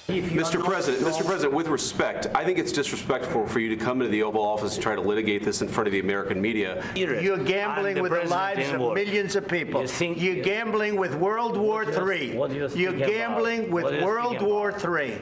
Mr. President, with respect, I think it's disrespectful for you to come into the Oval Office and try to litigate this in front of the American media. You're gambling with the lives of millions of people. You're gambling with World War III. You're gambling with World War III.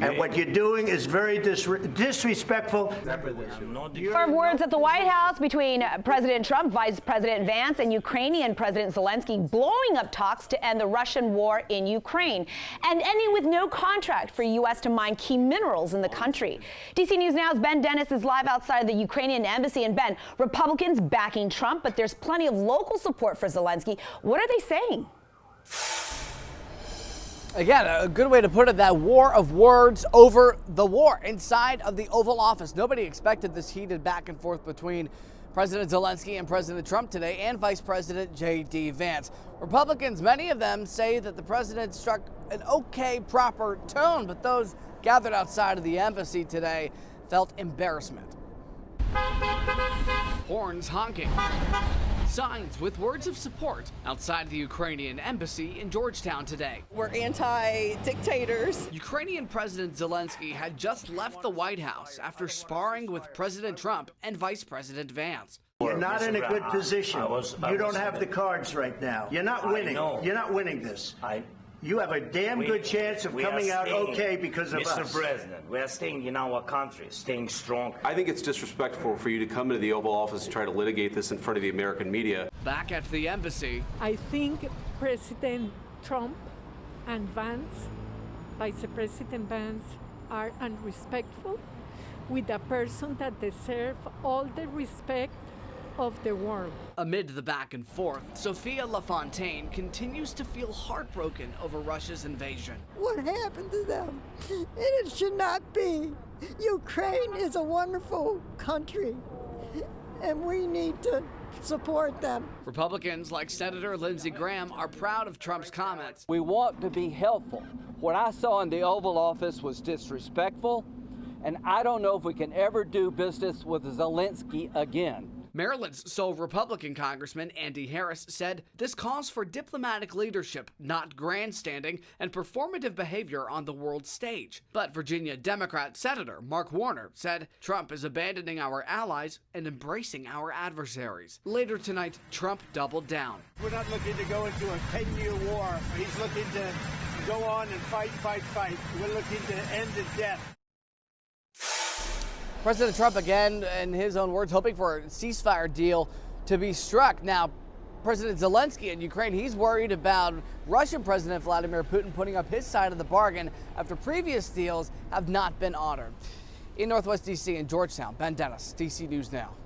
And what you're doing is very disrespectful. Words at the White House between President Trump, Vice President Vance, and Ukrainian President Zelensky blowing up talks to end the Russian war in Ukraine and ending with no contract for U.S. to mine key minerals in the country. DC News Now's Ben Dennis is live outside the Ukrainian embassy. And Ben, Republicans backing Trump, but there's plenty of local support for Zelensky. What are they saying? Again, a good way to put it, that war of words over the war inside of the Oval Office. Nobody expected this heated back and forth between President Zelensky and President Trump today, and Vice President J.D. Vance. Republicans, many of them, say that the president struck an okay, proper tone, but those gathered outside of the embassy today felt embarrassment. Horns honking. Signs with words of support outside the Ukrainian embassy in Georgetown today. We're anti-dictators. Ukrainian President Zelensky had just left the White House after sparring with President Trump and Vice President Vance. You're not in a good position. You don't have the cards right now. You're not winning. You're not winning this. You have a damn good chance of coming out okay because of us. Mr. President, we are staying in our country, staying strong. I think it's disrespectful for you to come into the Oval Office and try to litigate this in front of the American media. Back at the embassy, I think President Trump and Vance, Vice President Vance, are unrespectful with a person that deserves all the respect of the world. Amid the back and forth, Sophia LaFontaine continues to feel heartbroken over Russia's invasion. What happened to them? It should not be. Ukraine is a wonderful country, and we need to support them. Republicans like Senator Lindsey Graham are proud of Trump's comments. We want to be helpful. What I saw in the Oval Office was disrespectful, and I don't know if we can ever do business with Zelensky again. Maryland's sole Republican Congressman Andy Harris said this calls for diplomatic leadership, not grandstanding and performative behavior on the world stage. But Virginia Democrat Senator Mark Warner said Trump is abandoning our allies and embracing our adversaries. Later tonight, Trump doubled down. We're not looking to go into a 10-year war. He's looking to go on and fight. We're looking to end in death. President Trump, again, in his own words, hoping for a ceasefire deal to be struck. Now, President Zelensky in Ukraine, he's worried about Russian President Vladimir Putin putting up his side of the bargain after previous deals have not been honored. In Northwest D.C. and Georgetown, Ben Dennis, DC News Now.